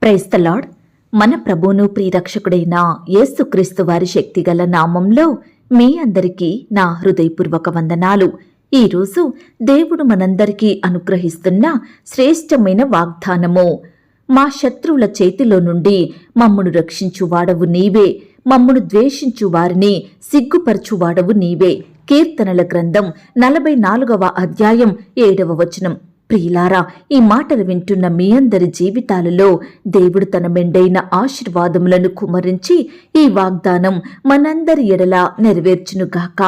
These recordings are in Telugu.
Praise the lord. మన ప్రభువును ప్రియరక్షకుడైన యేసుక్రీస్తు వారి శక్తిగల నామంలో మీ అందరికీ నా హృదయపూర్వక వందనాలు. ఈరోజు దేవుడు మనందరికీ అనుగ్రహిస్తున్న శ్రేష్టమైన వాగ్దానము, మా శత్రువుల చేతిలో నుండి మమ్మును రక్షించువాడవు నీవే, మమ్మును ద్వేషించు వారిని సిగ్గుపరచువాడవు నీవే. కీర్తనల గ్రంథం 44వ అధ్యాయం 7వ వచనం. ప్రియులారా, ఈ మాటలు వింటున్న మీ అందరి జీవితాలలో దేవుడు తన మెండైన ఆశీర్వాదములను కుమ్మరించి ఈ వాగ్దానం మనందరి ఎడల నెరవేర్చునుగాక.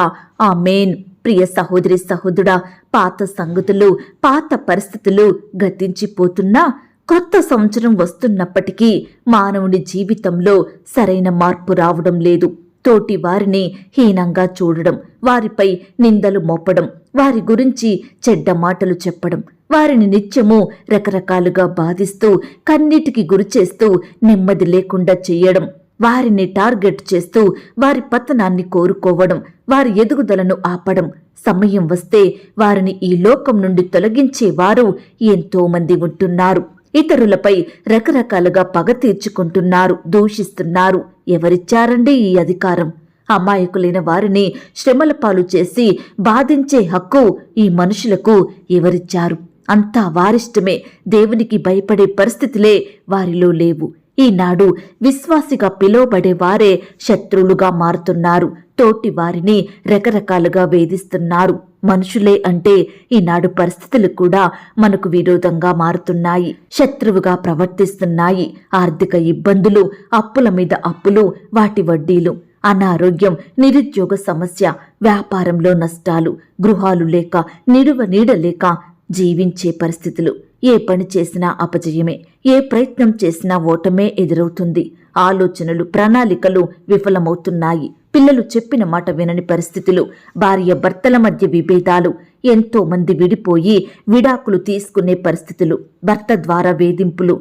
ఆమేన్. ప్రియ సహోదరి సహోదరుడా, పాత సంగతులు, పాత పరిస్థితులు గతించిపోతున్నా కొత్త సంవత్సరం వస్తున్నప్పటికీ మానవుడి జీవితంలో సరైన మార్పు రావడం లేదు. తోటి వారిని హీనంగా చూడడం, వారిపై నిందలు మోపడం, వారి గురించి చెడ్డ మాటలు చెప్పడం, వారిని నిత్యము రకరకాలుగా బాధిస్తూ కన్నీటికి గురిచేస్తూ నెమ్మది లేకుండా చెయ్యడం, వారిని టార్గెట్ చేస్తూ వారి పతనాన్ని కోరుకోవడం, వారి ఎదుగుదలను ఆపడం, సమయం వస్తే వారిని ఈ లోకం నుండి తొలగించేవారు ఎంతో మంది ఉంటున్నారు. ఇతరులపై రకరకాలుగా పగ తీర్చుకుంటున్నారు, దూషిస్తున్నారు. ఎవరిచ్చారండి ఈ అధికారం? అమాయకులైన వారిని శ్రమల పాలు చేసి బాధించే హక్కు ఈ మనుషులకు ఎవరిచ్చారు? అంతా వారిష్టమే. దేవునికి భయపడే పరిస్థితులే వారిలో లేవు. ఈనాడు విశ్వాసిగా పిలువబడే వారే శత్రువులుగా మారుతున్నారు. తోటి వారిని రకరకాలుగా వేధిస్తున్నారు. మనుషులే అంటే ఈనాడు పరిస్థితులు కూడా మనకు విరోధంగా మారుతున్నాయి, శత్రువుగా ప్రవర్తిస్తున్నాయి. ఆర్థిక ఇబ్బందులు, అప్పుల మీద అప్పులు, వాటి వడ్డీలు, అనారోగ్యం, నిరుద్యోగ సమస్య, వ్యాపారంలో నష్టాలు, గృహాలు లేక, నిడువ నీడ లేక జీవించే పరిస్థితులు. ఏ పని చేసినా అపజయమే, ఏ ప్రయత్నం చేసినా ఓటమే ఎదురవుతుంది. ఆలోచనలు, ప్రణాళికలు విఫలమవుతున్నాయి. పిల్లలు చెప్పిన మాట వినని పరిస్థితులు, భార్య భర్తల మధ్య విభేదాలు, ఎంతో మంది విడిపోయి విడాకులు తీసుకునే పరిస్థితులు, భర్త ద్వారా వేధింపులు,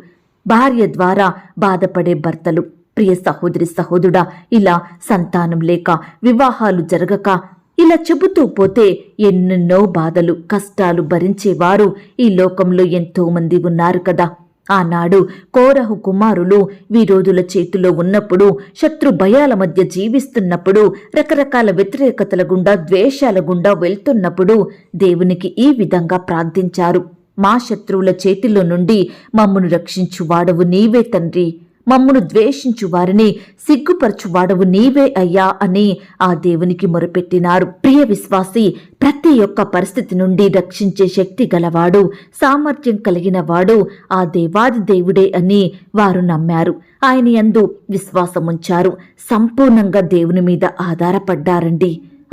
భార్య ద్వారా బాధపడే భర్తలు. ప్రియ సహోదరి సహోదరుడా, ఇలా సంతానం లేక, వివాహాలు జరగక, ఇలా చెబుతూ పోతే ఎన్నెన్నో బాధలు, కష్టాలు భరించేవారు ఈ లోకంలో ఎంతో మంది ఉన్నారు కదా. ఆనాడు కోరహు కుమారులు విరోధుల చేతిలో ఉన్నప్పుడు, శత్రు భయాల మధ్య జీవిస్తున్నప్పుడు, రకరకాల వ్యతిరేకతల గుండా, ద్వేషాల గుండా వెళ్తున్నప్పుడు దేవునికి ఈ విధంగా ప్రార్థించారు. మా శత్రువుల చేతిలో నుండి మమ్మును రక్షించువాడవు నీవే తండ్రి, మమ్మును ద్వేషించు వారిని సిగ్గుపరచువాడవు నీవే అయ్యా అని ఆ దేవునికి మొరపెట్టినారు. ప్రియ విశ్వాసి, ప్రతి ఒక్క పరిస్థితి నుండి రక్షించే శక్తి గలవాడు, సామర్థ్యం కలిగిన వాడు ఆ దేవాది దేవుడే అని వారు నమ్మారు. ఆయన యందు విశ్వాసముంచారు. సంపూర్ణంగా దేవుని మీద ఆధారపడ్డారండి.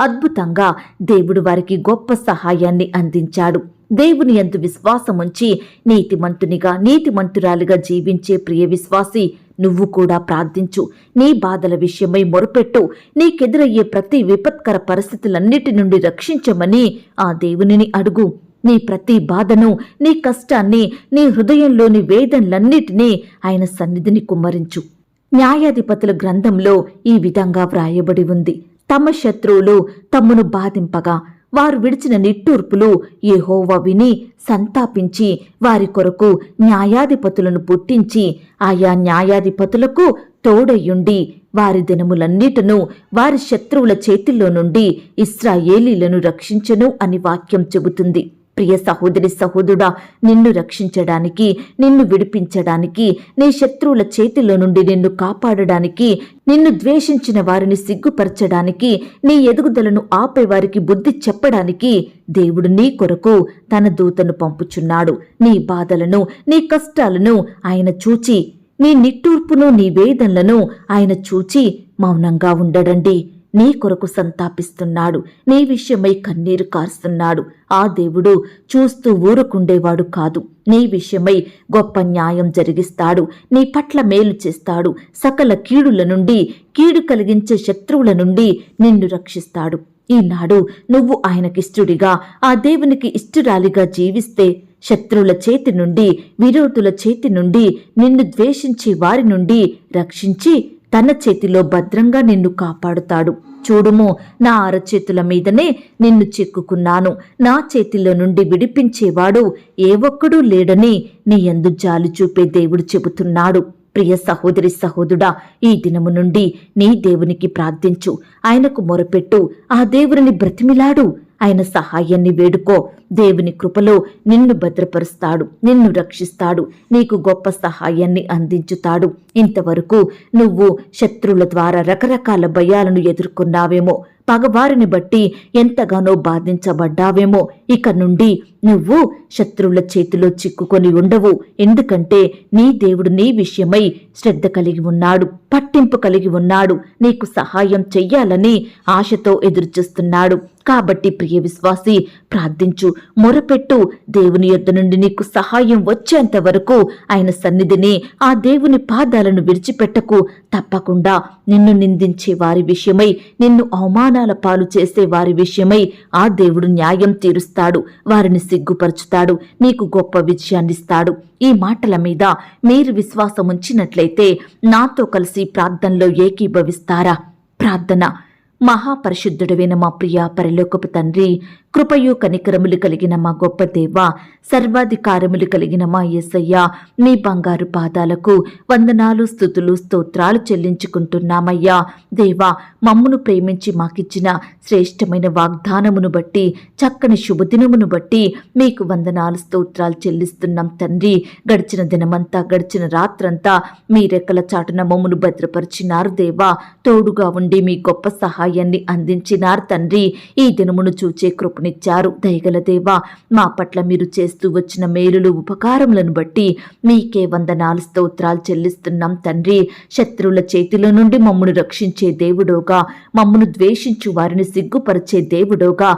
అద్భుతంగా దేవుడు వారికి గొప్ప సహాయాన్ని అందించాడు. దేవుని యందు విశ్వాసముంచి నీతిమంతునిగా, నీతిమంతురాలిగా జీవించే ప్రియ విశ్వాసి, నువ్వు కూడా ప్రార్థించు. నీ బాధల విషయమై మొరపెట్టు. నీకెదురయ్యే ప్రతి విపత్కర పరిస్థితులన్నిటి నుండి రక్షించమని ఆ దేవునిని అడుగు. నీ ప్రతి బాధను, నీ కష్టాన్ని, నీ హృదయంలోని వేదనలన్నిటినీ ఆయన సన్నిధిని కుమ్మరించు. న్యాయాధిపతుల గ్రంథంలో ఈ విధంగా వ్రాయబడి ఉంది. తమ శత్రువులు తమ్మును బాధింపగా వారు విడిచిన నిట్టూర్పులు యెహోవా విని సంతాపించి వారి కొరకు న్యాయాధిపతులను పుట్టించి ఆయా న్యాయాధిపతులకు తోడయ్యుండి వారి దినములన్నిటను వారి శత్రువుల చేతిలో నుండి ఇశ్రాయేలీలను రక్షించెను అని వాక్యం చెబుతుంది. ప్రియ సహోదరి సహోదరుడా, నిన్ను రక్షించడానికి, నిన్ను విడిపించడానికి, నీ శత్రువుల చేతిలో నుండి నిన్ను కాపాడడానికి, నిన్ను ద్వేషించిన వారిని సిగ్గుపరచడానికి, నీ ఎదుగుదలను ఆపేవారికి బుద్ధి చెప్పడానికి దేవుడు నీ కొరకు తన దూతను పంపుచున్నాడు. నీ బాధలను, నీ కష్టాలను ఆయన చూచి, నీ నిట్టూర్పును, నీ వేదనలను ఆయన చూచి మౌనంగా ఉండడండి. నీ కొరకు సంతాపిస్తున్నాడు. నీ విషయమై కన్నీరు కారుస్తున్నాడు. ఆ దేవుడు చూస్తూ ఊరుకుండేవాడు కాదు. నీ విషయమై గొప్ప న్యాయం జరిగిస్తాడు. నీ పట్ల మేలు చేస్తాడు. సకల కీడుల నుండి, కీడు కలిగించే శత్రువుల నుండి నిన్ను రక్షిస్తాడు. ఈనాడు నువ్వు ఆయనకిష్టుడిగా, ఆ దేవునికి ఇష్టురాలిగా జీవిస్తే శత్రువుల చేతి నుండి, విరోధుల చేతి నుండి, నిన్ను ద్వేషించే వారి నుండి రక్షించి తన చేతిలో భద్రంగా నిన్ను కాపాడుతాడు. చూడుము, నా అరచేతుల మీదనే నిన్ను చిక్కుకున్నాను. నా చేతిలో నుండి విడిపించేవాడు ఏ ఒక్కడూ లేడని నీ యందు జాలి చూపే దేవుడు చెబుతున్నాడు. ప్రియ సహోదరి సహోదరుడా, ఈ దినము నుండి నీ దేవునికి ప్రార్థించు, ఆయనకు మొరపెట్టు, ఆ దేవుని బ్రతిమిలాడు, ఆయన సహాయాన్ని వేడుకో. దేవుని కృపలో నిన్ను భద్రపరుస్తాడు, నిన్ను రక్షిస్తాడు, నీకు గొప్ప సహాయాన్ని అందించుతాడు. ఇంతవరకు నువ్వు శత్రువుల ద్వారా రకరకాల భయాలను ఎదుర్కొన్నావేమో, పగవారిని బట్టి ఎంతగానో బాధించబడ్డావేమో. ఇక నుండి నువ్వు శత్రువుల చేతిలో చిక్కుకొని ఉండవు. ఎందుకంటే నీ దేవుడు నీ విషయమై శ్రద్ధ కలిగి ఉన్నాడు, పట్టింపు కలిగి ఉన్నాడు, నీకు సహాయం చెయ్యాలని ఆశతో ఎదురుచూస్తున్నాడు. కాబట్టి ప్రియ విశ్వాసి, ప్రార్థించు, మొరపెట్టు. దేవుని యొద్ద నుండి నీకు సహాయం వచ్చేంత వరకు ఆయన సన్నిధిని, ఆ దేవుని పాదాలను విడిచిపెట్టకు. తప్పకుండా నిన్ను నిందించే వారి విషయమై, నిన్ను అవమానాల పాలు చేసే వారి విషయమై ఆ దేవుడు న్యాయం తీరుస్తాడు, వారిని సిగ్గుపరుచుతాడు, నీకు గొప్ప విజయాన్నిస్తాడు. ఈ మాటల మీద మీరు విశ్వాసం ఉంచినట్లయితే నాతో కలిసి ప్రార్థనలో ఏకీభవిస్తారా? ప్రార్థన. మహాపరిశుద్ధుడైన మా ప్రియ పరలోకపు తండ్రి, కృపయు కనికరములు కలిగిన మా గొప్ప దేవ, సర్వాధికారములు కలిగిన మా యేసయ్య, మీ బంగారు పాదాలకు వందనాలు, స్తుతులు, స్తోత్రాలు చెల్లించుకుంటున్నామయ్యా. దేవా, మమ్మును ప్రేమించి మాకిచ్చిన శ్రేష్టమైన వాగ్దానమును బట్టి, చక్కని శుభదినమును బట్టి మీకు వందనాలు, స్తోత్రాలు చెల్లిస్తున్నాం తండ్రి. గడిచిన దినమంతా, గడిచిన రాత్రంతా మీ రెక్కల చాటున మమ్మును భద్రపరిచినారు దేవా. తోడుగా ఉండి మీ గొప్ప సహాయాన్ని అందించినారు తండ్రి. ఈ దినమును చూచే కృపనిచ్చారు దయగల దేవా. మా పట్ల మీరు చేస్తూ వచ్చిన మేలులు, ఉపకారములను బట్టి మీకే వందనాలు, స్తోత్రాలు చెల్లిస్తున్నాం తండ్రి. శత్రువుల చేతిలో నుండి మమ్మను రక్షించే దేవుడోగా, మమ్మను ద్వేషించు వారిని సిగ్గుపరిచే దేవుడోగా,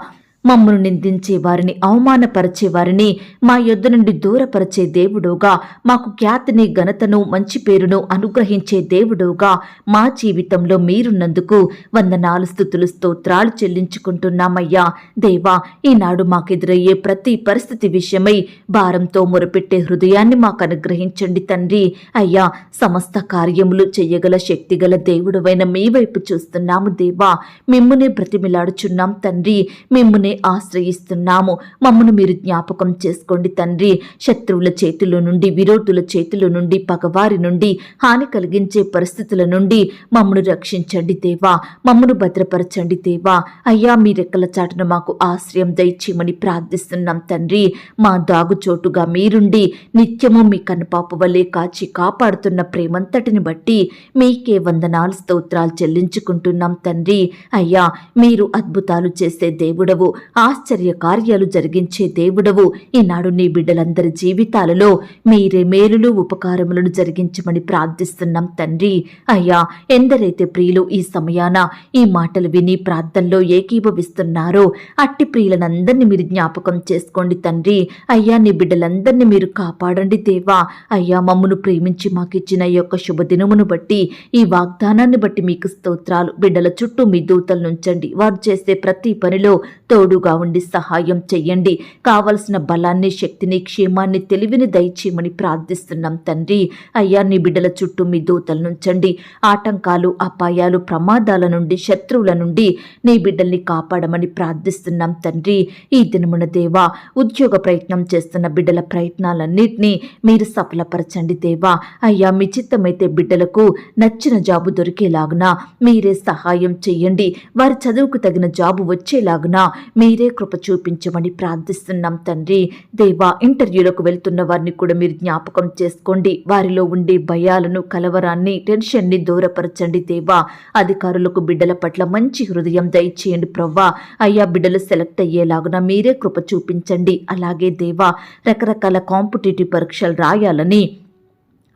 మమ్మను నిందించే వారిని, అవమానపరిచే వారిని మా యొద్ద నుండి దూరపరిచే దేవుడోగా, మాకు ఖ్యాతిని, ఘనతను, మంచి పేరును అనుగ్రహించే దేవుడోగా మా జీవితంలో మీరున్నందుకు వందనాలు, స్తుతులు, స్తోత్రాలు చెల్లించుకుంటున్నామయ్యా. దేవా, ఈనాడు మాకెదురయ్యే ప్రతి పరిస్థితి విషయమై భారంతో మొరపెట్టే హృదయాన్ని మాకు అనుగ్రహించండి తండ్రి. అయ్యా, సమస్త కార్యములు చెయ్యగల శక్తిగల దేవుడవైన మీ వైపు చూస్తున్నాము దేవా. మిమ్మునే బ్రతిమిలాడుచున్నాం తండ్రి, మిమ్మునే ఆశ్రయిస్తున్నాము. మమ్మను మీరు జ్ఞాపకం చేసుకోండి తండ్రి. శత్రువుల చేతిలో నుండి, విరోధుల చేతిలో నుండి, పగవారి నుండి, హాని కలిగించే పరిస్థితుల నుండి మమ్మను రక్షించండి దేవా. మమ్మను భద్రపరచండి దేవా. అయ్యా, మీ రెక్కల చాటున మాకు ఆశ్రయం దయచేయమని ప్రార్థిస్తున్నాం తండ్రి. మా దాగుచోటుగా మీరుండి నిత్యము మీ కనుపాప వలె కాచి కాపాడుతున్న ప్రేమంతటిని బట్టి మీకే వందనాలు, స్తోత్రాలు చెల్లించుకుంటున్నాం తండ్రి. అయ్యా, మీరు అద్భుతాలు చేసే దేవుడవు, ఆశ్చర్య కార్యాలు జరిగించే దేవుడవు. ఈనాడు నీ బిడ్డలందరి జీవితాలలో మీరే మేలులు, ఉపకారములను జరిగించమని ప్రార్థిస్తున్నాం తండ్రి. అయ్యా, ఎందరైతే ప్రియులు ఈ సమయాన ఈ మాటలు విని ప్రార్థనలో ఏకీభవిస్తున్నారో అట్టి ప్రియులనందరినీ మీరు జ్ఞాపకం చేసుకోండి తండ్రి. అయ్యా, నీ బిడ్డలందరినీ మీరు కాపాడండి దేవా. అయ్యా, మమ్మను ప్రేమించి మాకిచ్చిన ఈ యొక్క శుభదినమును బట్టి, ఈ వాగ్దానాన్ని బట్టి మీకు స్తోత్రాలు. బిడ్డల చుట్టూ మీ దూతలు నుంచండి. వారు చేసే ప్రతి పనిలో తోడుగా ఉండి సహాయం చెయ్యండి. కావలసిన బలాన్ని, శక్తిని, క్షేమాన్ని, తెలివిని దయచేయమని ప్రార్థిస్తున్నాం తండ్రి. అయ్యా, నీ బిడ్డల చుట్టూ మీ దూతలు నుంచండి. ఆటంకాలు, అపాయాలు, ప్రమాదాల నుండి, శత్రువుల నుండి నీ బిడ్డల్ని కాపాడమని ప్రార్థిస్తున్నాం తండ్రి. ఈ దినమున దేవా, ఉద్యోగ ప్రయత్నం చేస్తున్న బిడ్డల ప్రయత్నాలన్నింటినీ మీరు సఫలపరచండి దేవా. అయ్యా, మీ చిత్తమైతే బిడ్డలకు నచ్చిన జాబు దొరికేలాగున మీరే సహాయం చెయ్యండి. వారి చదువుకు తగిన జాబు వచ్చేలాగున మీరే కృప చూపించమని ప్రార్థిస్తున్నాం తండ్రి. దేవా, ఇంటర్వ్యూలకు వెళ్తున్న వారిని కూడా మీరు జ్ఞాపకం చేసుకోండి. వారిలో ఉండే భయాలను, కలవరాన్ని, టెన్షన్ని దూరపరచండి దేవా. అధికారులకు బిడ్డల పట్ల మంచి హృదయం దయచేయండి ప్రవ్వా. అయ్యా, బిడ్డలు సెలెక్ట్ అయ్యేలాగున మీరే కృప చూపించండి. అలాగే దేవా, రకరకాల కాంపిటేటివ్ పరీక్షలు రాయాలని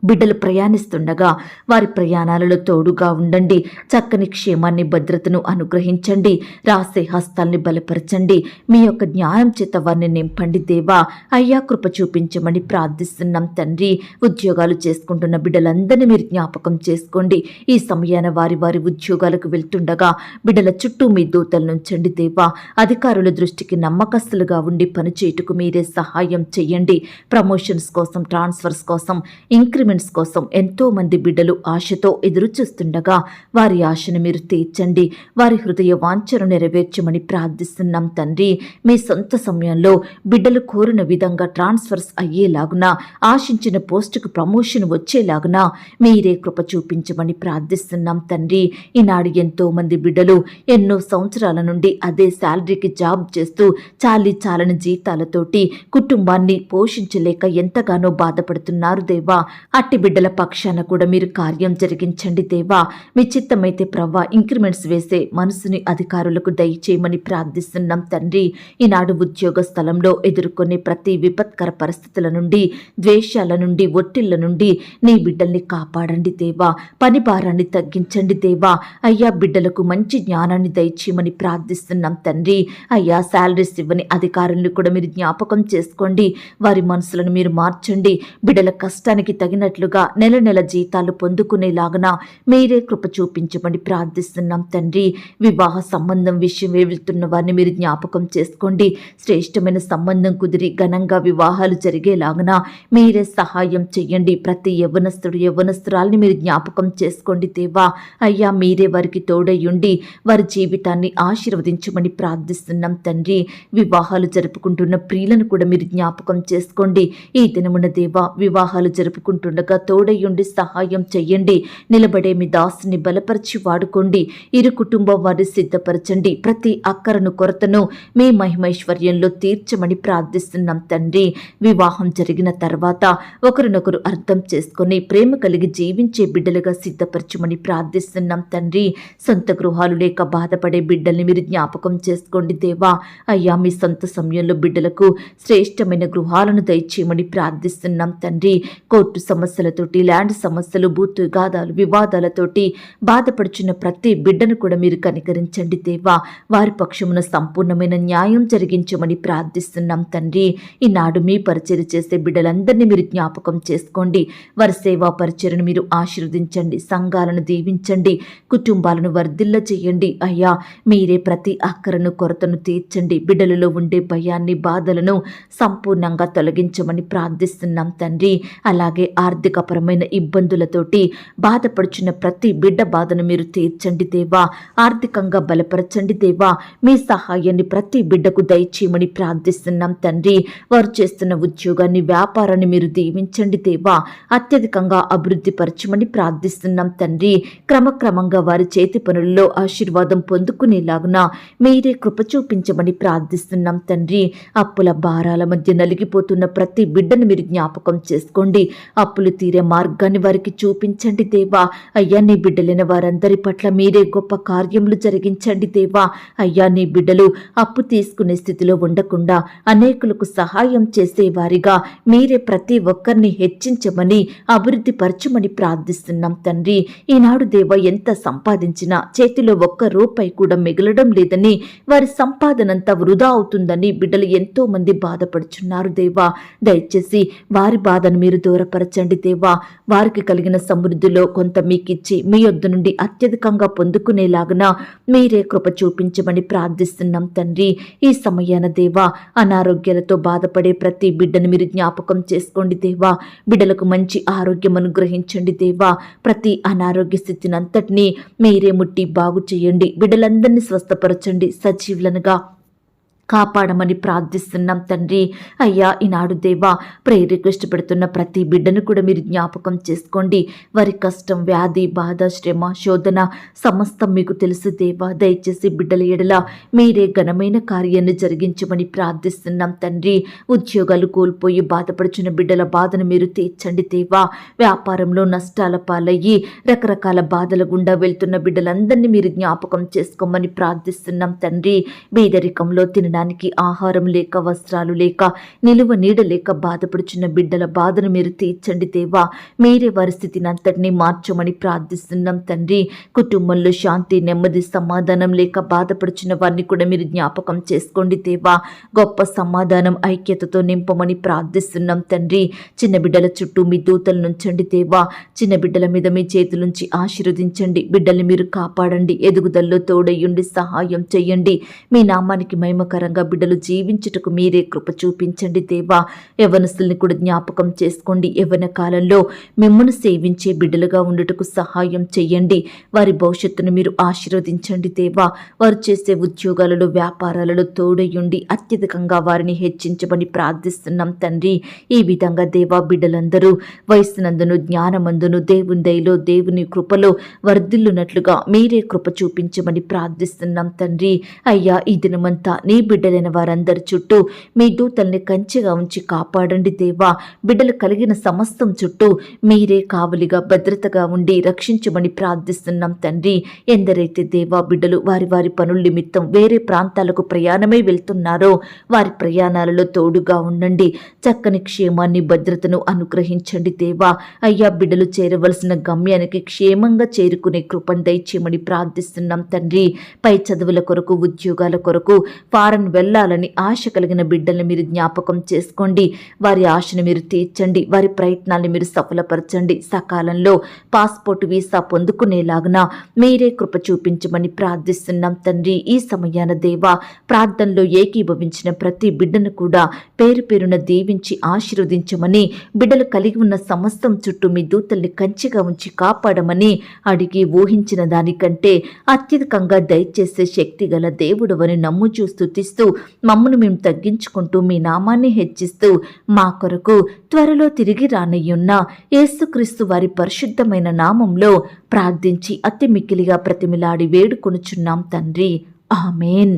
బిడ్డలు ప్రయాణిస్తుండగా వారి ప్రయాణాలలో తోడుగా ఉండండి. చక్కని క్షేమాన్ని, భద్రతను అనుగ్రహించండి. రాసే హస్తాల్ని బలపరచండి. మీ యొక్క జ్ఞానం చేత వారిని నింపండి దేవా. అయ్యా, కృప చూపించమని ప్రార్థిస్తున్నాం తండ్రి. ఉద్యోగాలు చేసుకుంటున్న బిడ్డలందరినీ మీరు జ్ఞాపకం చేసుకోండి. ఈ సమయాన వారి వారి ఉద్యోగాలకు వెళ్తుండగా బిడ్డల చుట్టూ మీ దూతలు నుంచండి దేవా. అధికారుల దృష్టికి నమ్మకస్తులుగా ఉండి పనిచేయుటకు మీరే సహాయం చెయ్యండి. ప్రమోషన్స్ కోసం, ట్రాన్స్ఫర్స్ కోసం, ఇంక్రిమెంట్ ఇంక్రిమెంట్స్ కోసం ఎంతో మంది బిడ్డలు ఆశతో ఎదురు చూస్తుండగా వారి ఆశను మీరు తీర్చండి, వారి హృదయ వాంఛను నెరవేర్చమని ప్రార్థిస్తున్నాం తండ్రి. మీ సొంత సమయంలో బిడ్డలు కోరిన విధంగా ట్రాన్స్ఫర్స్ అయ్యేలాగున, ఆశించిన పోస్టుకు ప్రమోషన్ వచ్చేలాగున మీరే కృప చూపించమని ప్రార్థిస్తున్నాం తండ్రి. ఈనాడు ఎంతో మంది బిడ్డలు ఎన్నో సంవత్సరాల నుండి అదే శాలరీకి జాబ్ చేస్తూ చాలని జీతాలతోటి కుటుంబాన్ని పోషించలేక ఎంతగానో బాధపడుతున్నారు దేవా. అట్టి బిడ్డల పక్షాన కూడా మీరు కార్యం జరిగించండి దేవా. మీ చిత్తమైతే ప్రవ్వా ఇంక్రిమెంట్స్ వేసే మనసుని అధికారులకు దయచేయమని ప్రార్థిస్తున్నాం తండ్రి. ఈనాడు ఉద్యోగ స్థలంలో ఎదుర్కొనే ప్రతి విపత్కర పరిస్థితుల నుండి, ద్వేషాల నుండి, ఒత్తిళ్ల నుండి నీ బిడ్డల్ని కాపాడండి దేవా. పని భారాన్ని తగ్గించండి దేవా. అయ్యా, బిడ్డలకు మంచి జ్ఞానాన్ని దయచేయమని ప్రార్థిస్తున్నాం తండ్రి. అయ్యా, శాలరీస్ ఇవ్వని అధికారులను కూడా మీరు జ్ఞాపకం చేసుకోండి. వారి మనసులను మీరు మార్చండి. బిడ్డల కష్టానికి తగినట్లుగా నెల నెల జీతాలు పొందుకునేలాగన మీరే కృప చూపించమని ప్రార్థిస్తున్నాం తండ్రి. వివాహ సంబంధం విషయం వెళ్తున్న వారిని మీరు జ్ఞాపకం చేసుకోండి. శ్రేష్టమైన సంబంధం కుదిరి ఘనంగా వివాహాలు జరిగేలాగన మీరే సహాయం చెయ్యండి. ప్రతి యవ్వనస్తురాల్ని మీరు జ్ఞాపకం చేసుకోండి దేవా. అయ్యా, మీరే వారికి తోడయ్యుండి వారి జీవితాన్ని ఆశీర్వదించమని ప్రార్థిస్తున్నాం తండ్రి. వివాహాలు జరుపుకుంటున్న ప్రియులను కూడా మీరు జ్ఞాపకం చేసుకోండి. ఈ దినమున దేవా, వివాహాలు జరుపుకుంటుండగా తోడయ్యుండి సహాయం చెయ్యండి. నిలబడే మీ దాసుని బలపరిచి వాడుకోండి. ఇరు కుటుంబం వారిని సిద్ధపరచండి. ప్రతి అక్కరను కొరతను మీ మహిమైశ్వర్యంలో తీర్చమని ప్రార్థిస్తున్నాం తండ్రి. వివాహం జరిగిన తర్వాత ఒకరినొకరు అర్థం చేసుకుని ప్రేమ కలిగి జీవించే బిడ్డలుగా సిద్ధపరచమని ప్రార్థిస్తున్నాం తండ్రి. సొంత గృహాలు లేక బాధపడే బిడ్డల్ని మీరు జ్ఞాపకం చేసుకోండి దేవా. అయ్యా, మీ సొంత సమయంలో బిడ్డలకు శ్రేష్టమైన గృహాలను దయచేయమని ప్రార్థిస్తున్నాం తండ్రి. కోర్టు సమస్యలతోటి, ల్యాండ్ సమస్యలు, భూతు వివాదాలతోటి బాధపడుచున్న ప్రతి బిడ్డను కూడా మీరు కనికరించండి దేవా. వారి పక్షమున సంపూర్ణమైన న్యాయం జరిగించమని ప్రార్థిస్తున్నాం తండ్రి. ఈనాడు మీ పరిచర్య చేసే బిడ్డలందరినీ మీరు జ్ఞాపకం చేసుకోండి. వారి సేవా పరిచర్యను మీరు ఆశీర్వదించండి. సంఘాలను దీవించండి. కుటుంబాలను వర్ధిల్ల చేయండి. అయ్యా, మీరే ప్రతి అక్కరను కొరతను తీర్చండి. బిడ్డలలో ఉండే భయాన్ని, బాధలను సంపూర్ణంగా తొలగించమని ప్రార్థిస్తున్నాం తండ్రి. అలాగే ఆర్థికపరమైన ఇబ్బందులతోటి బాధపడుచున్న ప్రతి బిడ్డ బాధను మీరు తీర్చండి దేవా. ఆర్థికంగా బలపరచండి దేవా. మీ సహాయాన్ని ప్రతి బిడ్డకు దయచేయమని ప్రార్థిస్తున్నాం తండ్రి. వారు చేస్తున్న ఉద్యోగాన్ని, వ్యాపారాన్ని మీరు దీవించండి దేవా. అత్యధికంగా అభివృద్ధి పరచమని ప్రార్థిస్తున్నాం తండ్రి. క్రమక్రమంగా వారి చేతి పనులలో ఆశీర్వాదం పొందుకునేలాగున మీరే కృప చూపించమని ప్రార్థిస్తున్నాం తండ్రి. అప్పుల భారాల మధ్య నలిగిపోతున్న ప్రతి బిడ్డను మీరు జ్ఞాపకం చేసుకోండి. అప్పులు తీరే మార్గాన్ని వారికి చూపించండి దేవా. అయ్యా, నీ బిడ్డలైన వారందరి పట్ల మీరే గొప్ప కార్యములు జరిగించండి దేవా. అయ్యా, నీ బిడ్డలు అప్పు తీసుకునే స్థితిలో ఉండకుండా అనేకులకు సహాయం చేసేవారిగా మీరే ప్రతి ఒక్కరిని హెచ్చించమని, అభివృద్ధి పరచమని ప్రార్థిస్తున్నాం తండ్రి. ఈనాడు దేవా, ఎంత సంపాదించినా చేతిలో ఒక్క రూపాయి కూడా మిగలడం లేదని, వారి సంపాదనంతా వృధా అవుతుందని బిడ్డలు ఎంతో మంది బాధపడుచున్నారు దేవా. దయచేసి వారి బాధను మీరు దూరపరచండి దేవా. వారికి కలిగిన సమృద్ధిలో కొంత మీకిచ్చి మీ యొద్ద నుండి అత్యధికంగా పొందుకునేలాగున మీరే కృప చూపించమని ప్రార్థిస్తున్నాం తండ్రి. ఈ సమయాన దేవా, అనారోగ్యాలతో బాధపడే ప్రతి బిడ్డను మీరు జ్ఞాపకం చేసుకోండి దేవా. బిడ్డలకు మంచి ఆరోగ్యం అనుగ్రహించండి దేవా. ప్రతి అనారోగ్య స్థితిని అంతటినీ మీరే ముట్టి బాగు చేయండి. బిడ్డలందరినీ స్వస్థపరచండి. సజీవులనుగా కాపాడమని ప్రార్థిస్తున్నాం తండ్రి. అయ్యా, ఈనాడు దేవా, ప్రేయర్ రిక్వెస్ట్ పెడుతున్న ప్రతి బిడ్డను కూడా మీరు జ్ఞాపకం చేసుకోండి. వారి కష్టం, వ్యాధి, బాధ, శ్రమ, శోధన సమస్తం మీకు తెలుసు దేవా. దయచేసి బిడ్డల ఎడల మీరే ఘనమైన కార్యాన్ని జరిగించమని ప్రార్థిస్తున్నాం తండ్రి. ఉద్యోగాలు కోల్పోయి బాధపడుచున్న బిడ్డల బాధను మీరు తీర్చండి దేవా. వ్యాపారంలో నష్టాల పాలయ్యి రకరకాల బాధల గుండా వెళ్తున్న బిడ్డలందరినీ మీరు జ్ఞాపకం చేసుకోమని ప్రార్థిస్తున్నాం తండ్రి. బీదరికంలో తినడానికి ఆహారం లేక, వస్త్రాలు లేక, నిలువ నీడ లేక బాధపడుచున్న బిడ్డల బాధను మీరు తీర్చండి దేవా. మీరే వారి స్థితిని అంతటినీ మార్చమని ప్రార్థిస్తున్నాం తండ్రి. కుటుంబంలో శాంతి, నెమ్మది, సమాధానం లేక బాధపడుచున్న వారిని కూడా మీరు జ్ఞాపకం చేసుకోండి దేవా. గొప్ప సమాధానం, ఐక్యతతో నింపమని ప్రార్థిస్తున్నాం తండ్రి. చిన్న బిడ్డల చుట్టూ మీ దూతలు నుంచండి దేవా. చిన్న బిడ్డల మీద మీ చేతులుంచి ఆశీర్వదించండి. బిడ్డల్ని మీరు కాపాడండి. ఎదుగుదలలో తోడయ్యుండి సహాయం చెయ్యండి. మీ నామానికి మహిమకరంగా ప్రకారంగా బిడ్డలు జీవించుటకు మీరే కృప చూపించండి దేవా. యవ్వనస్తుల్ని కూడా జ్ఞాపకం చేసుకోండి. యవ్వన కాలంలో మిమ్మల్ని సేవించే బిడ్డలుగా ఉండుటకు సహాయం చేయండి. వారి భవిష్యత్తును మీరు ఆశీర్వదించండి దేవా. వారు చేసే ఉద్యోగాలలో వ్యాపారాలలో తోడయుండి అత్యధికంగా వారిని హెచ్చించమని ప్రార్థిస్తున్నాం తండ్రి. ఈ విధంగా దేవా బిడ్డలందరూ వయస్సునందును జ్ఞానమందును దేవుని దయలో దేవుని కృపలో వర్ధిల్లునట్లుగా మీరే కృప చూపించమని ప్రార్థిస్తున్నాం తండ్రి. అయ్యా, ఈ దినమంతా నీ బిడ్డలైన వారందరి చుట్టూ మీ దూతల్ని కంచెగా ఉంచి కాపాడండి దేవా. బిడ్డలు కలిగిన సమస్తం చుట్టూ మీరే కావలిగా భద్రతగా ఉండి రక్షించమని ప్రార్థిస్తున్నాం తండ్రి. ఎందరైతే దేవా బిడ్డలు వారి వారి పనుల నిమిత్తం వేరే ప్రాంతాలకు ప్రయాణమై వెళ్తున్నారో వారి ప్రయాణాలలో తోడుగా ఉండండి. చక్కని క్షేమాన్ని భద్రతను అనుగ్రహించండి దేవా. అయ్యా, బిడ్డలు చేరవలసిన గమ్యానికి క్షేమంగా చేరుకునే కృపను దయచేయమని ప్రార్థిస్తున్నాం తండ్రి. పై చదువుల కొరకు ఉద్యోగాల కొరకు ఫారెన్ వెళ్లాలని ఆశ కలిగిన బిడ్డల్ని మీరు జ్ఞాపకం చేసుకోండి. వారి ఆశను మీరు తీర్చండి. వారి ప్రయత్నాన్ని మీరు సఫలపరచండి. సకాలంలో పాస్పోర్ట్ వీసా పొందుకునేలాగున మీరే కృప చూపించమని ప్రార్థిస్తున్నాం తండ్రి. ఈ సమయాన దేవా ప్రార్థనలో ఏకీభవించిన ప్రతి బిడ్డను కూడా పేరు పేరున దీవించి ఆశీర్వదించమని, బిడ్డలు కలిగి ఉన్న సమస్తం చుట్టూ మీ దూతల్ని కంచిగా ఉంచి కాపాడమని అడిగి ఊహించిన దానికంటే అత్యధికంగా దయచేసే శక్తి గల దేవుడవని నమ్ముచూ స్తుతిస్తూ మమ్మను మేము తగ్గించుకుంటూ మీ నామాన్ని హెచ్చిస్తూ మా కొరకు త్వరలో తిరిగి రానయ్యున్న యేసుక్రీస్తు వారి పరిశుద్ధమైన నామంలో ప్రార్థించి అతి మిక్కిలిగా ప్రతిమిలాడి వేడుకొనుచున్నాం తండ్రి. ఆమేన్.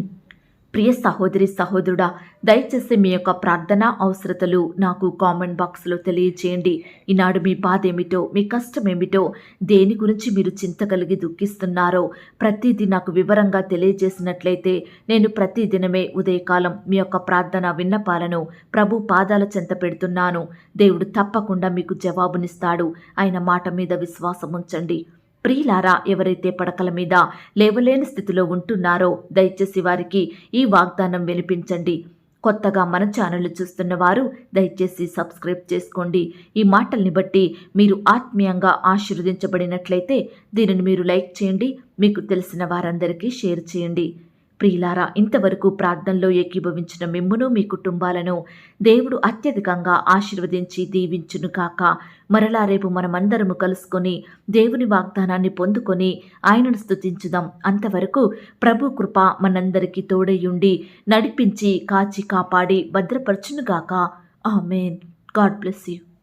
ప్రియ సహోదరి సహోదరుడా, దయచేసి మీ యొక్క ప్రార్థన అవసరతలు నాకు కామెంట్ బాక్స్లో తెలియజేయండి. ఈనాడు మీ బాధ ఏమిటో, మీ కష్టం ఏమిటో, దేని గురించి మీరు చింత కలిగి దుఃఖిస్తున్నారో ప్రతిదీ నాకు వివరంగా తెలియజేసినట్లయితే నేను ప్రతిదినమే ఉదయకాలం మీ యొక్క ప్రార్థన విన్నపాలను ప్రభు పాదాల చెంత పెడుతున్నాను. దేవుడు తప్పకుండా మీకు జవాబునిస్తాడు. ఆయన మాట మీద విశ్వాసం ఉంచండి. ప్రియులారా, ఎవరైతే పడకల మీద లేవలేని స్థితిలో ఉంటున్నారో దయచేసి వారికి ఈ వాగ్దానం వినిపించండి. కొత్తగా మన ఛానల్ చూస్తున్న వారు దయచేసి సబ్స్క్రైబ్ చేసుకోండి. ఈ మాటల్ని బట్టి మీరు ఆత్మీయంగా ఆశీర్వదించబడినట్లయితే దీనిని మీరు లైక్ చేయండి. మీకు తెలిసిన వారందరికీ షేర్ చేయండి. ప్రియులారా, ఇంతవరకు ప్రార్థనలో ఏకీభవించిన మిమ్మును మీ కుటుంబాలను దేవుడు అత్యధికంగా ఆశీర్వదించి దీవించును కాక. మరలా రేపు మనమందరము కలుసుకొని దేవుని వాగ్దానాన్ని పొందుకొని ఆయనను స్తుతించుదాం. అంతవరకు ప్రభు కృప మనందరికీ తోడయుండి నడిపించి కాచి కాపాడి భద్రపరచునుగాక. ఆమేన్. God bless you.